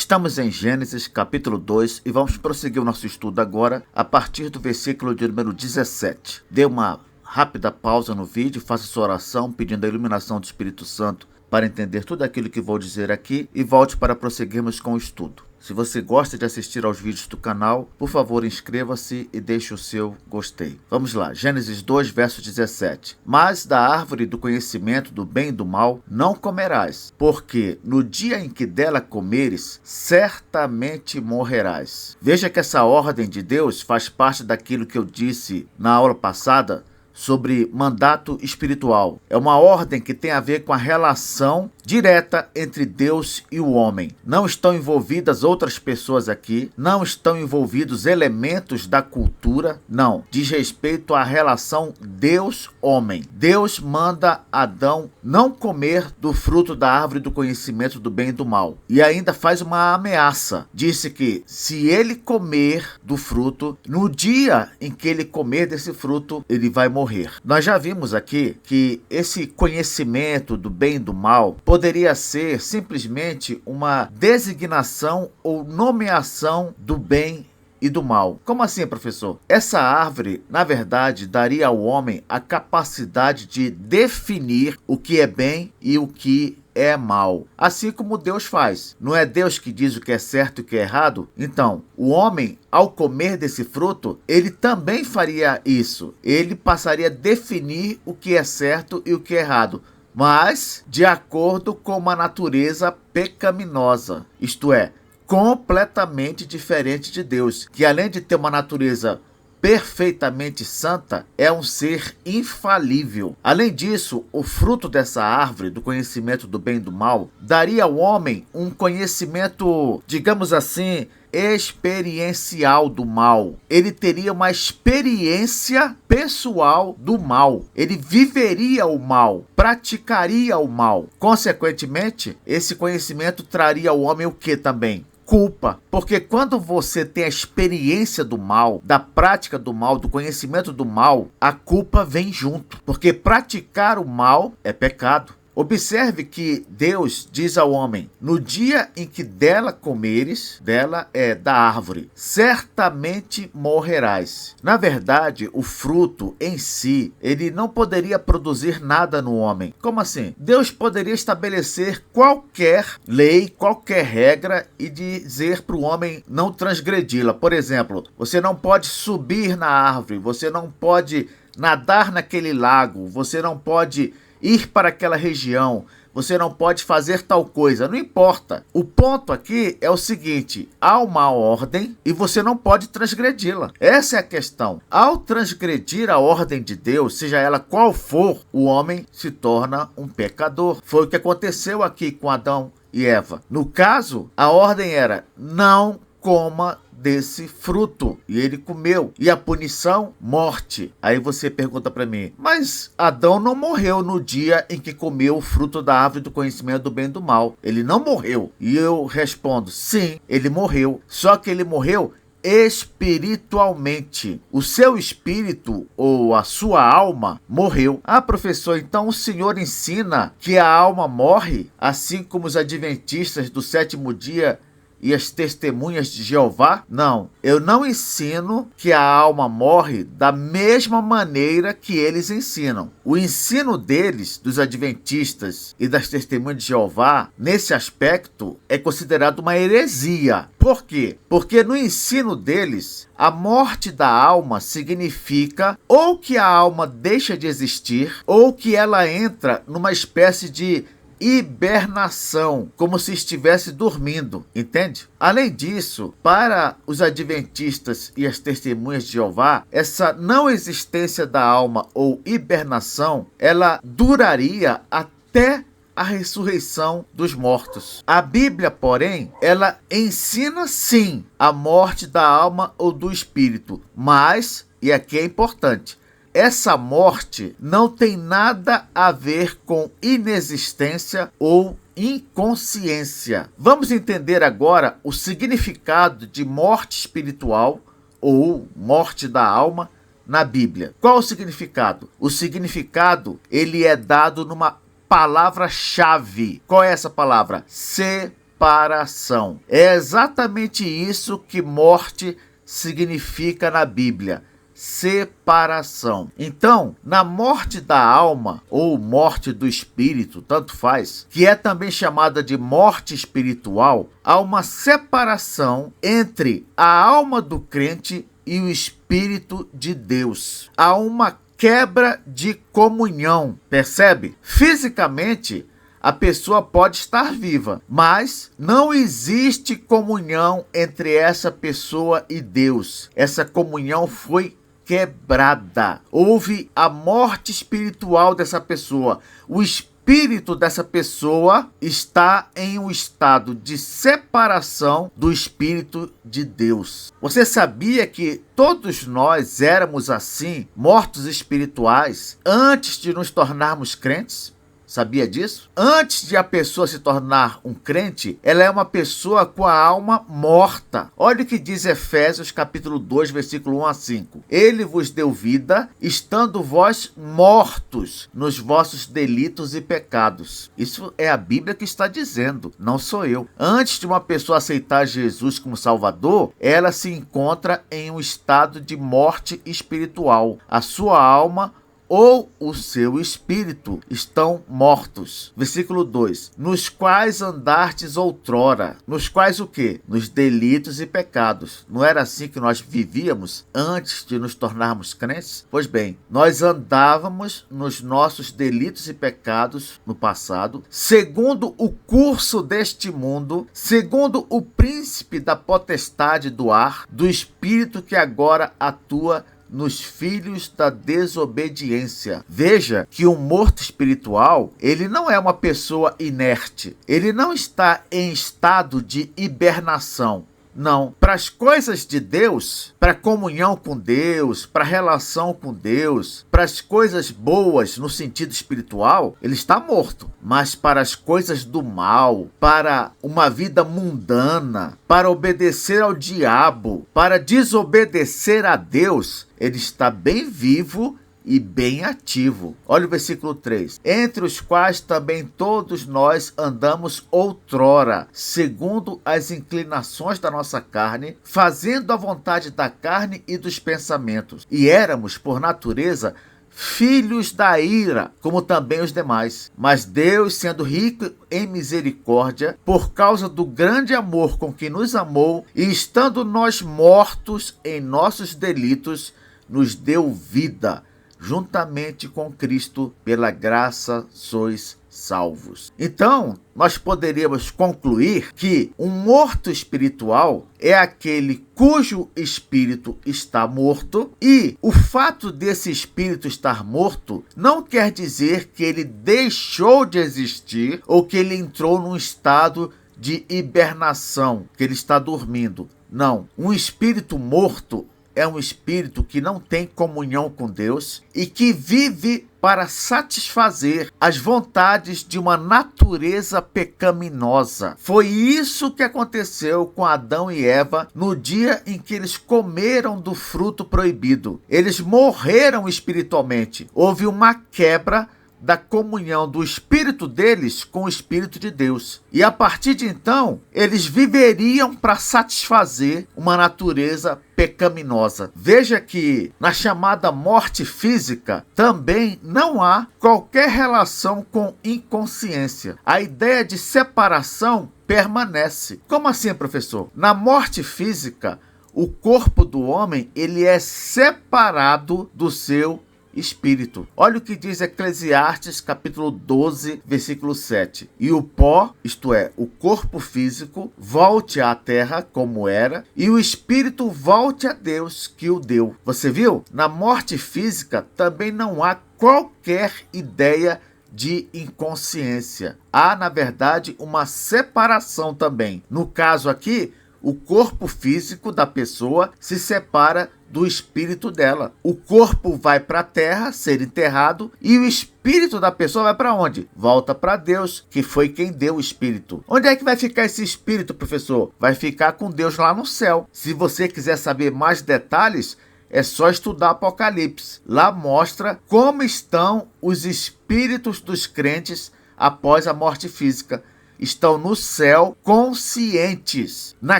Estamos em Gênesis capítulo 2 e vamos prosseguir o nosso estudo agora a partir do versículo de número 17. Dê uma rápida pausa no vídeo, faça sua oração pedindo a iluminação do Espírito Santo para entender tudo aquilo que vou dizer aqui e volte para prosseguirmos com o estudo. Se você gosta de assistir aos vídeos do canal, por favor inscreva-se e deixe o seu gostei. Vamos lá, Gênesis 2, verso 17. Mas da árvore do conhecimento do bem e do mal não comerás, porque no dia em que dela comeres, certamente morrerás. Veja que essa ordem de Deus faz parte daquilo que eu disse na aula passada sobre mandato espiritual. É uma ordem que tem a ver com a relação direta entre Deus e o homem. Não estão envolvidas outras pessoas aqui, não estão envolvidos elementos da cultura, não. Diz respeito à relação Deus-homem. Deus manda Adão não comer do fruto da árvore do conhecimento do bem e do mal. E ainda faz uma ameaça. Disse que se ele comer do fruto, no dia em que ele comer desse fruto, ele vai morrer. Nós já vimos aqui que esse conhecimento do bem e do mal poderia ser simplesmente uma designação ou nomeação do bem e do mal. Como assim, professor? Essa árvore, na verdade, daria ao homem a capacidade de definir o que é bem e o que é mal. Assim como Deus faz. Não é Deus que diz o que é certo e o que é errado? Então, o homem, ao comer desse fruto, ele também faria isso. Ele passaria a definir o que é certo e o que é errado, mas de acordo com uma natureza pecaminosa. Isto é, completamente diferente de Deus, que além de ter uma natureza perfeitamente santa, é um ser infalível. Além disso, o fruto dessa árvore do conhecimento do bem e do mal daria ao homem um conhecimento, digamos assim, experiencial do mal. Ele teria uma experiência pessoal do mal. Ele viveria o mal, praticaria o mal. Consequentemente, esse conhecimento traria ao homem o que também? Culpa, porque quando você tem a experiência do mal, da prática do mal, do conhecimento do mal, a culpa vem junto, porque praticar o mal é pecado. Observe que Deus diz ao homem, no dia em que dela comeres, dela é da árvore, certamente morrerás. Na verdade, o fruto em si, ele não poderia produzir nada no homem. Como assim? Deus poderia estabelecer qualquer lei, qualquer regra e dizer para o homem não transgredi-la. Por exemplo, você não pode subir na árvore, você não pode nadar naquele lago, você não pode ir para aquela região, você não pode fazer tal coisa, não importa. O ponto aqui é o seguinte, há uma ordem e você não pode transgredi-la. Essa é a questão. Ao transgredir a ordem de Deus, seja ela qual for, o homem se torna um pecador. Foi o que aconteceu aqui com Adão e Eva. No caso, a ordem era, não coma desse fruto, e ele comeu, e a punição, morte. Aí você pergunta para mim, mas Adão não morreu no dia em que comeu o fruto da árvore do conhecimento do bem e do mal, ele não morreu. E eu respondo, sim, ele morreu, só que ele morreu espiritualmente. O seu espírito ou a sua alma morreu. Ah, professor, então o senhor ensina que a alma morre, assim como os adventistas do sétimo dia e as testemunhas de Jeová? Não, eu não ensino que a alma morre da mesma maneira que eles ensinam. O ensino deles, dos adventistas e das testemunhas de Jeová, nesse aspecto, é considerado uma heresia. Por quê? Porque no ensino deles, a morte da alma significa ou que a alma deixa de existir, ou que ela entra numa espécie de hibernação, como se estivesse dormindo, entende? Além disso, para os adventistas e as testemunhas de Jeová, essa não existência da alma ou hibernação, ela duraria até a ressurreição dos mortos. A Bíblia, porém, ela ensina sim a morte da alma ou do espírito, mas, e aqui é importante, essa morte não tem nada a ver com inexistência ou inconsciência. Vamos entender agora o significado de morte espiritual ou morte da alma na Bíblia. Qual o significado? O significado, ele é dado numa palavra-chave. Qual é essa palavra? Sepultamento. separação. É exatamente isso que morte significa na Bíblia. Separação. Então, na morte da alma ou morte do espírito, tanto faz, que é também chamada de morte espiritual, há uma separação entre a alma do crente e o Espírito de Deus. Há uma quebra de comunhão, percebe? Fisicamente, a pessoa pode estar viva, mas não existe comunhão entre essa pessoa e Deus. Essa comunhão foi quebrada. Houve a morte espiritual dessa pessoa. O espírito dessa pessoa está em um estado de separação do Espírito de Deus. Você sabia que todos nós éramos assim, mortos espirituais, antes de nos tornarmos crentes? Sabia disso? Antes de a pessoa se tornar um crente, ela é uma pessoa com a alma morta. Olha o que diz Efésios capítulo 2, versículo 1 a 5. Ele vos deu vida, estando vós mortos nos vossos delitos e pecados. Isso é a Bíblia que está dizendo, não sou eu. Antes de uma pessoa aceitar Jesus como Salvador, ela se encontra em um estado de morte espiritual. A sua alma ou o seu espírito estão mortos. Versículo 2. Nos quais andastes outrora. Nos quais o quê? Nos delitos e pecados. Não era assim que nós vivíamos antes de nos tornarmos crentes? Pois bem, nós andávamos nos nossos delitos e pecados no passado, segundo o curso deste mundo, segundo o príncipe da potestade do ar, do espírito que agora atua nos filhos da desobediência. Veja que um morto espiritual, ele não é uma pessoa inerte. Ele não está em estado de hibernação. Não, para as coisas de Deus, para a comunhão com Deus, para a relação com Deus, para as coisas boas no sentido espiritual, ele está morto. Mas para as coisas do mal, para uma vida mundana, para obedecer ao diabo, para desobedecer a Deus, ele está bem vivo e bem ativo. Olha o versículo 3. Entre os quais também todos nós andamos outrora, segundo as inclinações da nossa carne, fazendo a vontade da carne e dos pensamentos. E éramos, por natureza, filhos da ira, como também os demais. Mas Deus, sendo rico em misericórdia, por causa do grande amor com que nos amou, e estando nós mortos em nossos delitos, nos deu vida. Juntamente com Cristo, pela graça sois salvos. Então, nós poderíamos concluir que um morto espiritual é aquele cujo espírito está morto, e o fato desse espírito estar morto não quer dizer que ele deixou de existir ou que ele entrou num estado de hibernação, que ele está dormindo. Não, um espírito morto é um espírito que não tem comunhão com Deus e que vive para satisfazer as vontades de uma natureza pecaminosa. Foi isso que aconteceu com Adão e Eva no dia em que eles comeram do fruto proibido. Eles morreram espiritualmente. Houve uma quebra da comunhão do espírito deles com o Espírito de Deus. E a partir de então, eles viveriam para satisfazer uma natureza pecaminosa. Veja que na chamada morte física também não há qualquer relação com inconsciência. A ideia de separação permanece. Como assim, professor? Na morte física, o corpo do homem ele é separado do seu espírito. Olha o que diz Eclesiastes capítulo 12, versículo 7. E o pó, isto é, o corpo físico, volte à terra como era, e o espírito volte a Deus que o deu. Você viu? Na morte física também não há qualquer ideia de inconsciência. Há, na verdade, uma separação também. No caso aqui, o corpo físico da pessoa se separa do espírito dela. O corpo vai para a terra ser enterrado e o espírito da pessoa vai para onde? Volta para Deus, que foi quem deu o espírito. Onde é que vai ficar esse espírito, professor? Vai ficar com Deus lá no céu. Se você quiser saber mais detalhes, é só estudar Apocalipse. Lá mostra como estão os espíritos dos crentes após a morte física. estão no céu conscientes. Na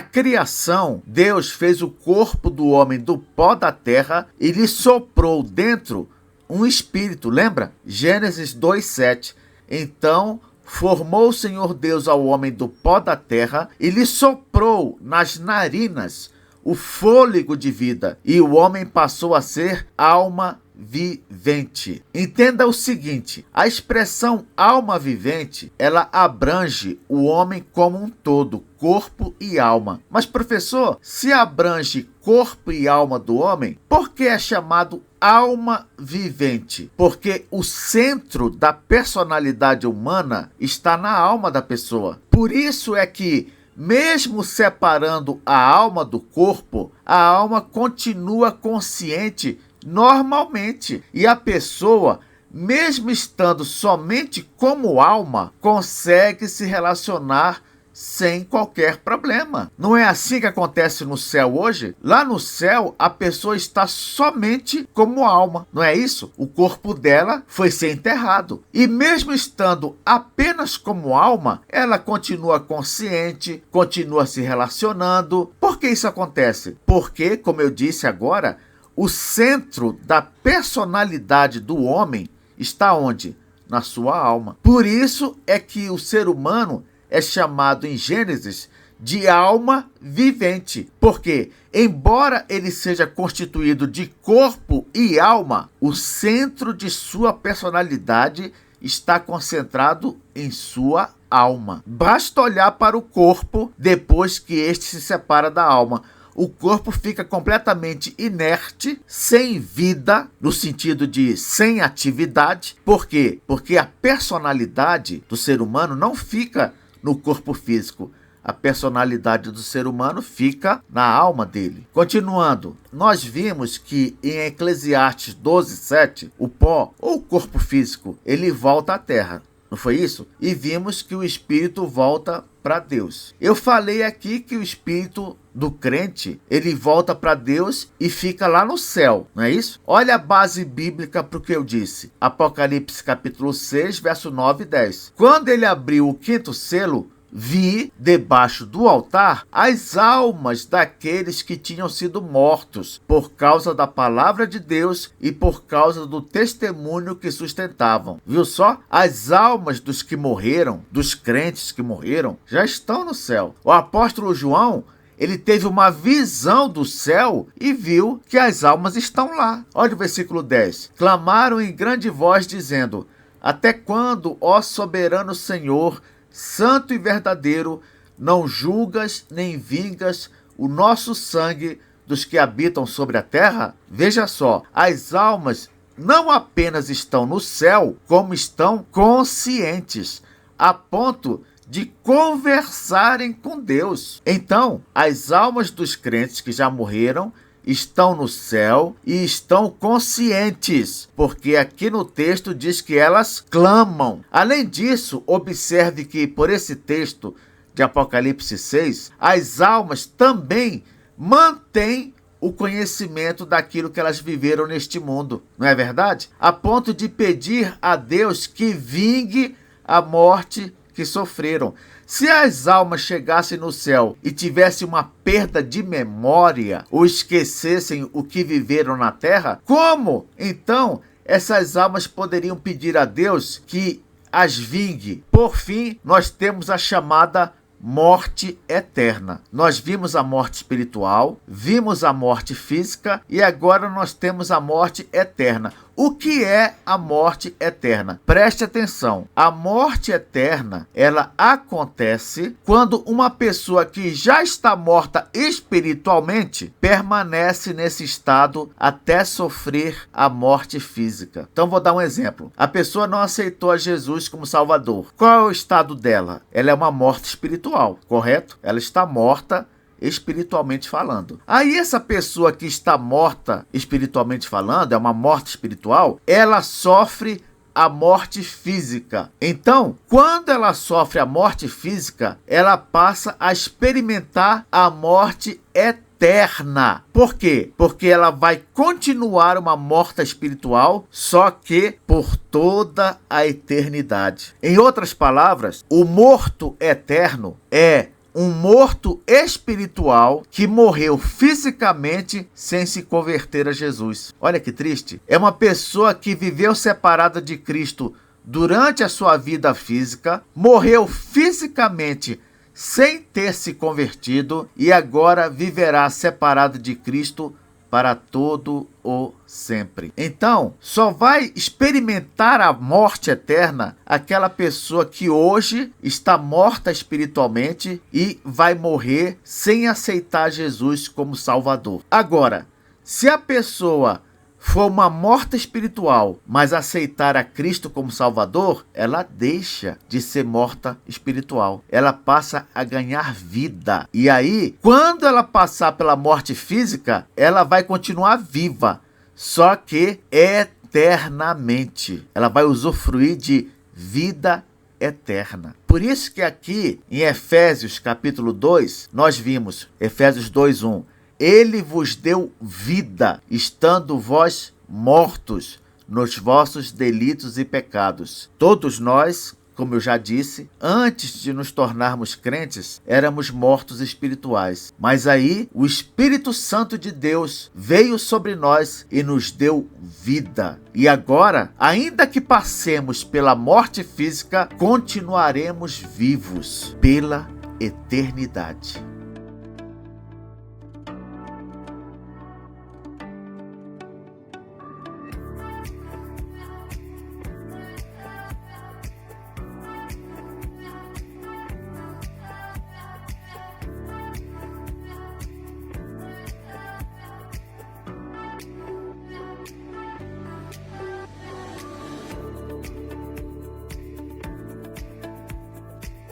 criação, Deus fez o corpo do homem do pó da terra e lhe soprou dentro um espírito. Lembra? Gênesis 2:7. Então formou o Senhor Deus ao homem do pó da terra e lhe soprou nas narinas o fôlego de vida, e o homem passou a ser alma vivente. Entenda o seguinte: a expressão alma vivente, ela abrange o homem como um todo, corpo e alma. Mas, professor, se abrange corpo e alma do homem, por que é chamado alma vivente? Porque o centro da personalidade humana está na alma da pessoa. Por isso é que, mesmo separando a alma do corpo, a alma continua consciente normalmente. E a pessoa, mesmo estando somente como alma, consegue se relacionar sem qualquer problema. Não é assim que acontece no céu hoje? Lá no céu, a pessoa está somente como alma, não é isso? O corpo dela foi ser enterrado. E mesmo estando apenas como alma, ela continua consciente, continua se relacionando. Por que isso acontece? Porque, como eu disse agora, o centro da personalidade do homem está onde? Na sua alma. Por isso é que o ser humano é chamado em Gênesis de alma vivente, porque, embora ele seja constituído de corpo e alma, o centro de sua personalidade está concentrado em sua alma. Basta olhar para o corpo depois que este se separa da alma. O corpo fica completamente inerte, sem vida, no sentido de sem atividade. Por quê? Porque a personalidade do ser humano não fica no corpo físico. A personalidade do ser humano fica na alma dele. Continuando, nós vimos que em Eclesiastes 12:7, o pó, ou o corpo físico, ele volta à terra. Não foi isso? E vimos que o espírito volta para Deus. Eu falei aqui que o espírito do crente, ele volta para Deus e fica lá no céu, não é isso? Olha a base bíblica para o que eu disse. Apocalipse capítulo 6, verso 9 e 10. Quando ele abriu o quinto selo, vi debaixo do altar as almas daqueles que tinham sido mortos por causa da palavra de Deus e por causa do testemunho que sustentavam. Viu só? As almas dos que morreram, dos crentes que morreram, já estão no céu. O apóstolo João, ele teve uma visão do céu e viu que as almas estão lá. Olha o versículo 10. Clamaram em grande voz dizendo: até quando, ó soberano Senhor, santo e verdadeiro, não julgas nem vingas o nosso sangue dos que habitam sobre a terra? Veja só, as almas não apenas estão no céu, como estão conscientes, a ponto de conversarem com Deus. Então, as almas dos crentes que já morreram estão no céu e estão conscientes, porque aqui no texto diz que elas clamam. Além disso, observe que por esse texto de Apocalipse 6, as almas também mantêm o conhecimento daquilo que elas viveram neste mundo, não é verdade? A ponto de pedir a Deus que vingue a morte que sofreram. Se as almas chegassem no céu e tivessem uma perda de memória ou esquecessem o que viveram na terra, como então essas almas poderiam pedir a Deus que as vingue? Por fim, nós temos a chamada morte eterna. Nós vimos a morte espiritual, vimos a morte física e agora nós temos a morte eterna. O que é a morte eterna? Preste atenção. A morte eterna, ela acontece quando uma pessoa que já está morta espiritualmente permanece nesse estado até sofrer a morte física. Então vou dar um exemplo. A pessoa não aceitou a Jesus como Salvador. Qual é o estado dela? Ela é uma morte espiritual, correto? Ela está morta espiritualmente falando. Aí essa pessoa que está morta espiritualmente falando, é uma morte espiritual, ela sofre a morte física. Então, quando ela sofre a morte física, ela passa a experimentar a morte eterna. eterna. Por quê? Porque ela vai continuar uma morta espiritual, só que por toda a eternidade. Em outras palavras, o morto eterno é um morto espiritual que morreu fisicamente sem se converter a Jesus. Olha que triste. É uma pessoa que viveu separada de Cristo durante a sua vida física, morreu fisicamente sem ter se convertido e agora viverá separado de Cristo para todo o sempre. Então, só vai experimentar a morte eterna aquela pessoa que hoje está morta espiritualmente e vai morrer sem aceitar Jesus como Salvador. Agora, se a pessoa for uma morta espiritual, mas aceitar a Cristo como Salvador, ela deixa de ser morta espiritual. Ela passa a ganhar vida. E aí, quando ela passar pela morte física, ela vai continuar viva, só que eternamente. Ela vai usufruir de vida eterna. Por isso que aqui em Efésios capítulo 2, nós vimos, Efésios 2:1, Ele vos deu vida, estando vós mortos nos vossos delitos e pecados. Todos nós, como eu já disse, antes de nos tornarmos crentes, éramos mortos espirituais. Mas aí o Espírito Santo de Deus veio sobre nós e nos deu vida. E agora, ainda que passemos pela morte física, continuaremos vivos pela eternidade.